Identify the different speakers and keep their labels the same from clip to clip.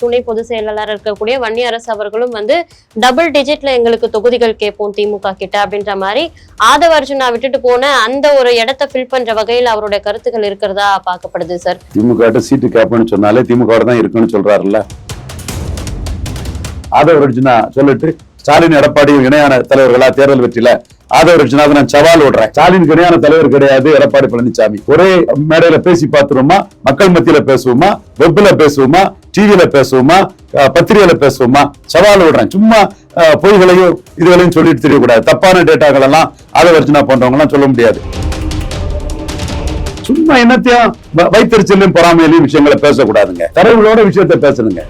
Speaker 1: துணை பொதுச் செயலாளர் இருக்கக்கூடிய வன்னியரசு அவர்களும் வந்து டபுள் டிஜிட்ல எங்களுக்கு தொகுதிகள் கேட்போம் திமுக கிட்ட அப்படின்ற மாதிரி ஆதவ அர்ஜுனா விட்டுட்டு போன அந்த ஒரு இடத்தை ஃபில் பண்ற வகையில் அவருடைய கருத்துக்கள் இருக்கிறதா பார்க்கப்படுது சார்.
Speaker 2: திமுக சீட்டு கேட்போம்னு சொன்னாலே திமுக தான் இருக்குன்னு சொல்றாருல்ல. ஆதவ அர்ஜுனா சொல்லிட்டு ஸ்டாலின் எடப்பாடி இணையான தலைவர்களா தேர்தல் வெற்றியில ஆதவ அர்ஜுனாவுக்கு நான் சவால் விடுறேன். ஸ்டாலினுக்கு இணையான தலைவர் கிடையாது எடப்பாடி பழனிசாமி. ஒரே மேடையில பேசி பார்த்துருமா, மக்கள் மத்தியில பேசுவோமா, வெப்ல பேசுவோமா, டிவியில பேசுவோமா, பத்திரிகையில பேசுவோமா, சவால் விடுறேன். சும்மா பொய்களையும் இதுகளையும் சொல்லிட்டு தெரியக்கூடாது. தப்பான டேட்டாக்கள் எல்லாம் ஆதவ அர்ஜுனா போன்றவங்க எல்லாம் சொல்ல முடியாது. சும்மா என்னத்தையும் வைத்தறிச்சலையும் பொறாமையிலையும் விஷயங்களை பேசக்கூடாதுங்க. தரவுகளோட விஷயத்த பேசணுங்க.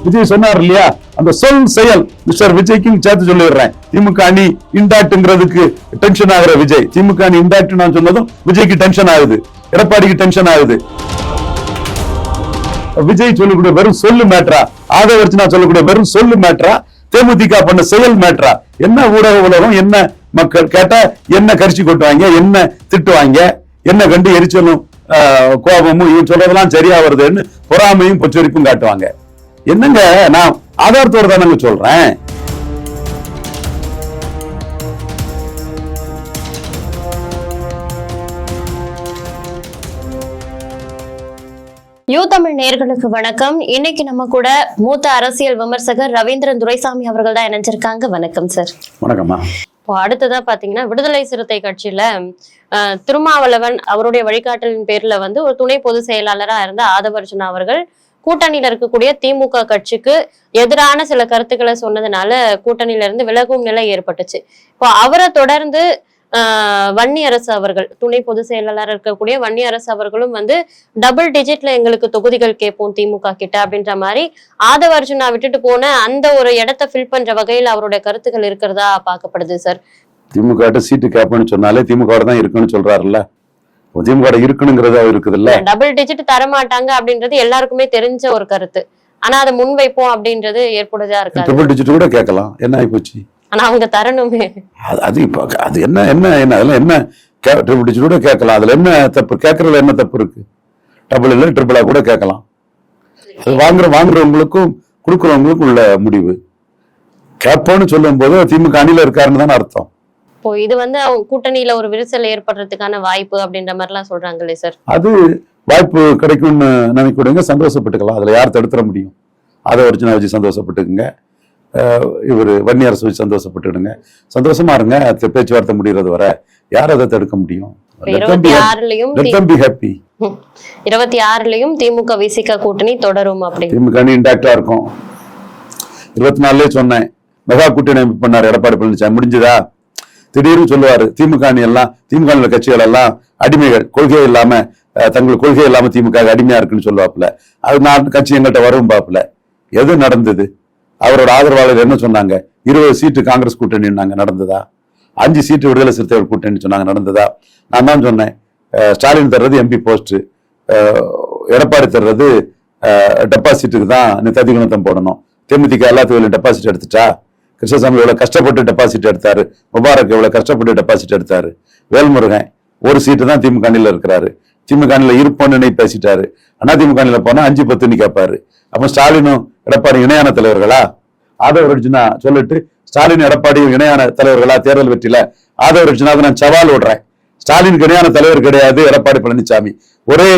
Speaker 2: விஜய் சொன்னார் இல்லையா, அந்த சொல் செயல் மிஸ்டர் விஜய்க்கும் சேர்த்து சொல்லிடுறேன். திமுக அணி இண்டாக்ட்ங்கிறதுக்கு டென்ஷன் ஆகிற விஜய், திமுக அணி இண்டாக்ட் நான் சொன்னதும் விஜய்க்கு டென்ஷன் ஆகுது, எடப்பாடிக்கு டென்ஷன் ஆகுது. விஜய் சொல்லக்கூடிய வெறும் சொல்லு மேட்ரா, ஆதவ அர்ஜுனா சொல்லக்கூடிய வெறும் சொல்லு மேட்ரா, தேமுதிக பண்ண செயல் மேட்ரா. என்ன ஊடக உலகம், என்ன மக்கள் கேட்டா என்ன கரிசி கொட்டுவாங்க, என்ன திட்டுவாங்க, என்ன கண்டு எரிச்சலும் கோபமும் இவன் சொல்றதெல்லாம் சரியா வருதுன்னு பொறாமையும் பொச்சரிப்பும் காட்டுவாங்க. என்னங்க, நான் ஆதாரத்தோட தானங்க சொல்றேன்.
Speaker 1: யூ தமிழ் நேயர்களுக்கு வணக்கம். இன்னைக்கு நம்ம கூட மூத்த அரசியல் விமர்சகர் ரவீந்திரன் துரைசாமி அவர்கள் தான் இணைஞ்சிருக்காங்க. வணக்கம் சார்.
Speaker 2: வணக்கம்மா.
Speaker 1: இப்போ அடுத்ததா பாத்தீங்கன்னா விடுதலை சிறுத்தை கட்சியில திருமாவளவன் அவருடைய வழிகாட்டலின் பேர்ல வந்து ஒரு துணை பொதுச் செயலாளரா இருந்த ஆதவ அர்ஜுனா அவர்கள் கூட்டணியில இருக்கக்கூடிய திமுக கட்சிக்கு எதிரான சில கருத்துக்களை சொன்னதுனால கூட்டணியில இருந்து விலகும் நிலை ஏற்பட்டுச்சு. இப்போ அவரை தொடர்ந்து வன்னியரசு அவர்கள் துணை பொதுச் செயலாளர் இருக்கக்கூடிய வன்னியரசு அவர்களும் வந்து டபுள் டிஜிட்ல எங்களுக்கு தொகுதிகள் கேட்போம் திமுக கிட்ட அப்படின்ற மாதிரி ஆதவ அர்ஜுனா விட்டுட்டு போன அந்த ஒரு இடத்தை ஃபில் பண்ற வகையில் அவருடைய கருத்துக்கள் இருக்கிறதா பார்க்கப்படுது சார்.
Speaker 2: திமுக சீட்டு கேட்போம்னு சொன்னாலே திமுக தான் இருக்குன்னு சொல்றாருல்ல. திமுக இருக்கணுங்கிறது இருக்குது இல்ல.
Speaker 1: டபுள் டிஜிட் தரமாட்டாங்க அப்படின்றது எல்லாருக்குமே தெரிஞ்ச ஒரு கருத்து. ஆனா அதை முன்வைப்போம் அப்படின்றது ஏற்புடையதா இருக்கு.
Speaker 2: டபுள் டிஜிட் கூட கேட்கலாம், என்ன ஆகி போச்சு.
Speaker 1: ஆனா அவங்க தரணுமே.
Speaker 2: அது இப்போ அது என்ன என்ன என்ன அதெல்லாம் என்ன டபுள் டிஜிட் கூட கேட்கலாம். அதுல என்ன தப்பு, கேட்கறதுல என்ன தப்பு இருக்கு? டபுள் இல்ல ட்ரிபிளா கூட கேட்கலாம். அது வாங்குறவங்களுக்கும் கொடுக்குறவங்களுக்கும் உள்ள முடிவு. கேட்போன்னு சொல்லும் போது திமுக அணியில இருக்காருன்னு தானே அர்த்தம்.
Speaker 1: இப்போ இது வந்து அவங்க கூட்டணியில ஒரு விரிசல் ஏற்படுறதுக்கான வாய்ப்பு அப்படின்ற மாதிரி எல்லாம் சொல்றாங்களே சார்.
Speaker 2: அது வாய்ப்பு கிடைக்கும்னு நினைக்கூடங்க, சந்தோஷப்பட்டுக்கலாம். அதுல யார் தடுத்துட முடியும்? ஆதவ அர்ஜுனா வச்சு சந்தோஷப்பட்டுக்குங்க, இவர் வன்னியரசு வச்சு சந்தோஷப்பட்டுடுங்க, சந்தோஷமா இருங்க. பேச்சுவார்த்தை முடிகிறது வர யார் அதை தடுக்க முடியும்?
Speaker 1: 26லயும் திமுக விசிக கூட்டணி தொடரும். அப்படி
Speaker 2: திமுக அணி இன்டாக்டா இருக்கும். 24லயே சொன்னேன், மெகா கூட்டணி பண்ணாரு எடப்பாடி பழனிசாமி, முடிஞ்சதா? திடீர்னு சொல்லுவாரு திமுக அணி எல்லாம், திமுக கட்சிகள் எல்லாம் அடிமைகள், கொள்கை இல்லாம தங்கள் கொள்கை இல்லாம திமுக அடிமையா இருக்குன்னு சொல்லுவாப்புல. அது நான் கட்சி எங்கள்கிட்ட வரும் பாப்புல. எது நடந்தது? அவரோட ஆதரவாளர் என்ன சொன்னாங்க? 20 சீட்டு காங்கிரஸ் கூட்டணி நடந்ததா? 5 சீட்டு விடுதலை சிறுத்தைகள் கூட்டணி சொன்னாங்க, நடந்ததா? நான் தான் சொன்னேன், ஸ்டாலின் தர்றது எம்பி போஸ்ட், எடப்பாடி தர்றது டெபாசிட்டுக்கு தான் நிதி குணத்தம் போடணும். தேமுதிக எல்லாத்துக்கும் டெபாசிட் எடுத்துட்டா? கிருஷ்ணசாமி எவ்வளவு கஷ்டப்பட்டு டெபாசிட் எடுத்தாரு, முபாரக் எவ்வளவு கஷ்டப்பட்டு டெபாசிட் எடுத்தாரு, வேல்முருகன் ஒரு சீட்டு தான் திமுக அணியில இருக்கிறாரு, திமுக அணியில இருப்போன்னு பேசிட்டாரு. ஆனா திமுக அணியில போனா 5-10 கேட்பாரு. அப்ப ஸ்டாலினும் எடப்பாடி இணையான தலைவர்களா? ஆதவ அர்ஜுனா சொல்லிட்டு ஸ்டாலின் எடப்பாடி இணையான தலைவர்களா தேர்தல் வெற்றியில ஆதவ அர்ஜுனாவுக்கு நான் சவால் விடுறேன். ஸ்டாலினுக்கு இணையான தலைவர் கிடையாது எடப்பாடி பழனிசாமி. ஒரே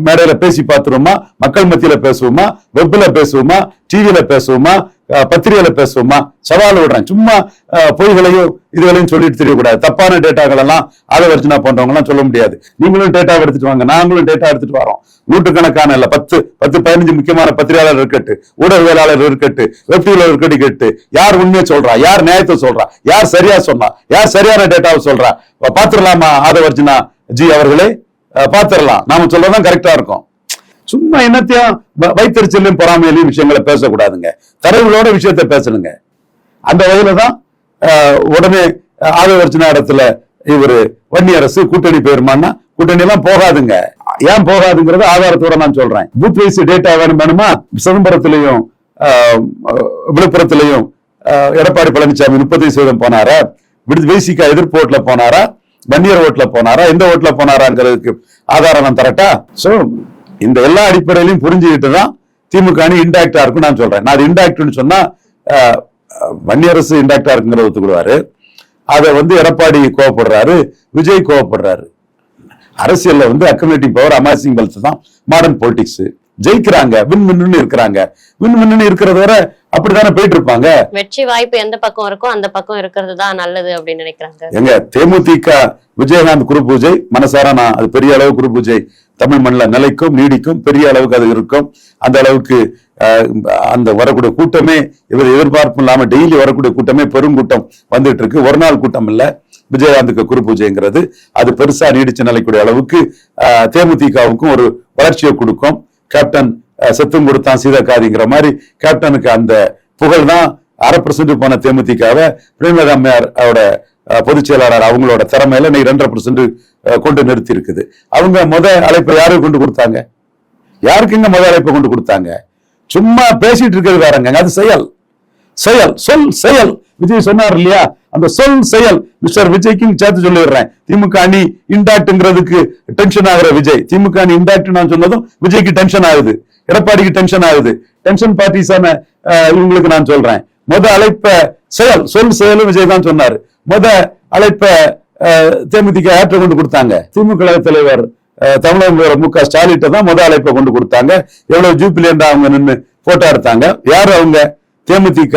Speaker 2: மேடையில பேசி பார்த்துருமா, மக்கள் மத்தியில பேசுவோமா, வெப்ல பேசுவோமா, டிவியில பேசுவோமா, பத்திரிகையில பேசுவோமா, சவால் விடுறேன். சும்மா பொய்களையும் இதுகளையும் சொல்லிட்டு தெரியக்கூடாது. தப்பான டேட்டாக்கள் எல்லாம் ஆதவ அர்ஜுனா போன்றவங்க எல்லாம் சொல்ல முடியாது. நீங்களும் டேட்டா எடுத்துட்டு வாங்க, நாங்களும் டேட்டா எடுத்துட்டு வரோம். நூற்றுக்கணக்கான இல்ல 10-15 முக்கியமான பத்திரிகையாளர் இருக்கட்டு, ஊடகவியலாளர் இருக்கட்டு, வெப்டிவில இருக்கட்டு கேட்டு யார் உண்மையை சொல்றா, யார் நியாயத்தை சொல்றா, யார் சரியா சொன்னா, யார் சரியான டேட்டாவை சொல்றா பாத்துடலாமா? ஆதவ அர்ஜுனா ஜி அவர்களே பாத்துடலாம். நாம சொல்லதான் கரெக்டா இருக்கும். சும்மா என்னத்தையும் வைத்தறிச்சலையும் பொறாமையிலையும் விஷயங்களை பேசக்கூடாதுங்க. தரவுகளோட விஷயத்த பேசணுங்க. அந்த வகையில தான் உடனே ஆதவ அர்ஜுனா இடத்துல இவரு வன்னியரசு கூட்டணி போயிருமான்னா கூட்டணி எல்லாம் போகாதுங்க. ஏன் போகாதுங்கிறது ஆதாரத்தோட நான் சொல்றேன். பூத் வைஸ் டேட்டா வேணுமா? சிதம்பரத்திலையும் விழுப்புரத்திலையும் எடப்பாடி பழனிசாமி 35% போனாரா? விசிக எதிர்ப்பு ஓட்டுல போனாரா? வன்னியர் ஓட்டுல போனாரா? எந்த ஓட்டுல போனாராங்கிறதுக்கு ஆதாரம் நான் தரட்டா? சோ இந்த எல்லா அடிப்படையிலையும் புரிஞ்சுக்கிட்டு தான் திமுக அணி இன்டாக்டா இருக்கும் நான் சொல்றேன். நான் அது இன்டாக்ட்னு சொன்னா வன்னியரசு இன்டாக்டா இருக்குங்கிறத ஒத்துக்கிடுவாரு. அதை எடப்பாடி கோவப்படுறாரு, விஜய் கோவப்படுறாரு. அரசியல்ல அக்கமினேட்டிங் பவர், அமாசிங் வெல்த் தான் மாடர்ன் பொலிட்டிக்ஸ். ஜெயிக்கிறாங்க, வின் இருக்கிறாங்க. வின் இருக்கிறத வரை அப்படித்தானே போயிட்டு இருப்பாங்க.
Speaker 1: வெற்றி வாய்ப்பு எந்த பக்கம் இருக்கோ அந்த பக்கம் இருக்கிறது தான் நல்லது அப்படின்னு நினைக்கிறாங்க.
Speaker 2: எங்க தேமுதிக விஜயகாந்த் குரு பூஜை மனசார நான் அது பெரிய அளவு குரு பூஜை தமிழ் மண்ணில் நிலைக்கும், நீடிக்கும், பெரிய அளவுக்கு அது இருக்கும். அந்த அளவுக்கு அந்த வரக்கூடிய கூட்டமே இவர் எதிர்பார்ப்பு இல்லாம டெய்லி வரக்கூடிய கூட்டமே பெருங்கூட்டம் வந்துட்டு இருக்கு. ஒரு நாள் கூட்டம் இல்ல விஜயகாந்துக்கு குரு பூஜைங்கிறது. அது பெருசா நீடிச்சு நிலைக்கூடிய அளவுக்கு தேமுதிகவுக்கும் ஒரு வளர்ச்சியை கொடுக்கும். கேப்டன் செத்தும் கொடுத்தான் சீதக்காதிங்கிற மாதிரி கேப்டனுக்கு அந்த புகழ் தான் 1/2% போன தேமுதிகவை பிரேமலதா அம்மையார் பொதுச் செயலாளர் அவங்களோட திறமையில இன்னைக்கு 2.5% கொண்டு நிறுத்தி இருக்குது. அவங்க அழைப்பை யாருக்கு கொண்டு கொடுத்தாங்க? யாருக்குங்க அழைப்பை கொண்டு கொடுத்தாங்க? சும்மா பேசிட்டு இருக்கிறது வேறங்க, அது செயல். செயல், சொல், செயல். விஜய் சொன்னார் இல்லையா, அந்த சொல் செயல். மிஸ்டர் விஜய்க்கு சேர்த்து சொல்லிடுறேன். திமுக அணி இன்டாக்ட்ங்கிறதுக்கு டென்ஷன் ஆகுற விஜய், திமுக அணி இன்டாக்ட் நான் சொன்னதும் விஜய்க்கு டென்ஷன் ஆகுது, எடப்பாடிக்கு டென்ஷன் ஆகுது. டென்ஷன் பார்ட்டிஸான இவங்களுக்கு நான் சொல்றேன், அழைப்ப செயல், சொல் செயலும் விஜய் தான் சொன்னாரு. அழைப்ப தேமுதிக ஆற்ற கொண்டு கொடுத்தாங்க. திமுக தலைவர் தமிழக முதல்வர் மு க ஸ்டாலின் தான் அழைப்பை கொண்டு கொடுத்தாங்க. எவ்வளவு ஜூபிலியண்டா அவங்க நின்று போட்டோ எடுத்தாங்க. யாரு அவங்க? தேமுதிக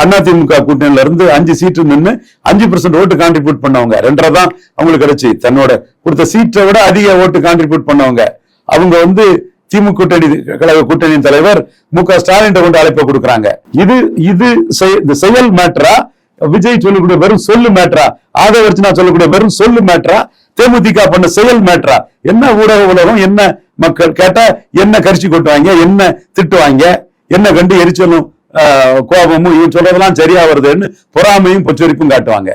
Speaker 2: அதிமுக கூட்டணியில இருந்து 5 சீட்டு நின்று 5% ஓட்டு கான்ட்ரிபியூட் பண்ணவங்க. 2.5 தான் அவங்களுக்கு கிடைச்சி. தன்னோட கொடுத்த சீட்டை விட அதிக ஓட்டு கான்ட்ரிபியூட் பண்ணவங்க. அவங்க திமுக கூட்டணியின் தலைவர் மு க ஸ்டாலின் கொண்டு அழைப்பை கொடுக்குறாங்க. இது செயல் மேட்டரா, விஜய் சொல்லக்கூடிய வெறும் சொல்லு மேட்டரா, ஆதவர்ச்சி நான் சொல்லக்கூடிய வெறும் சொல்லு மேட்டரா, தேமுதிக பண்ண செயல் மேட்டரா? என்ன ஊடக உலகம், என்ன மக்கள் கேட்டா என்ன கரிசி கொட்டுவாங்க, என்ன திட்டுவாங்க, என்ன கண்டு எரிச்சலும் கோபமும் இவன் சொல்றதெல்லாம் சரியா வருதுன்னு பொறாமையும் பொச்சரிப்பும் காட்டுவாங்க.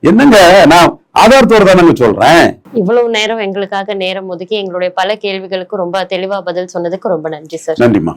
Speaker 2: என்னங்க, நான் ஆதாரத்தோடு தானங்க சொல்றேன்.
Speaker 1: இவ்வளவு நேரம் எங்களுக்காக நேரம் ஒதுக்கி எங்களுடைய பல கேள்விகளுக்கு ரொம்ப தெளிவா பதில் சொன்னதுக்கு ரொம்ப நன்றி சார்.
Speaker 2: நன்றிமா.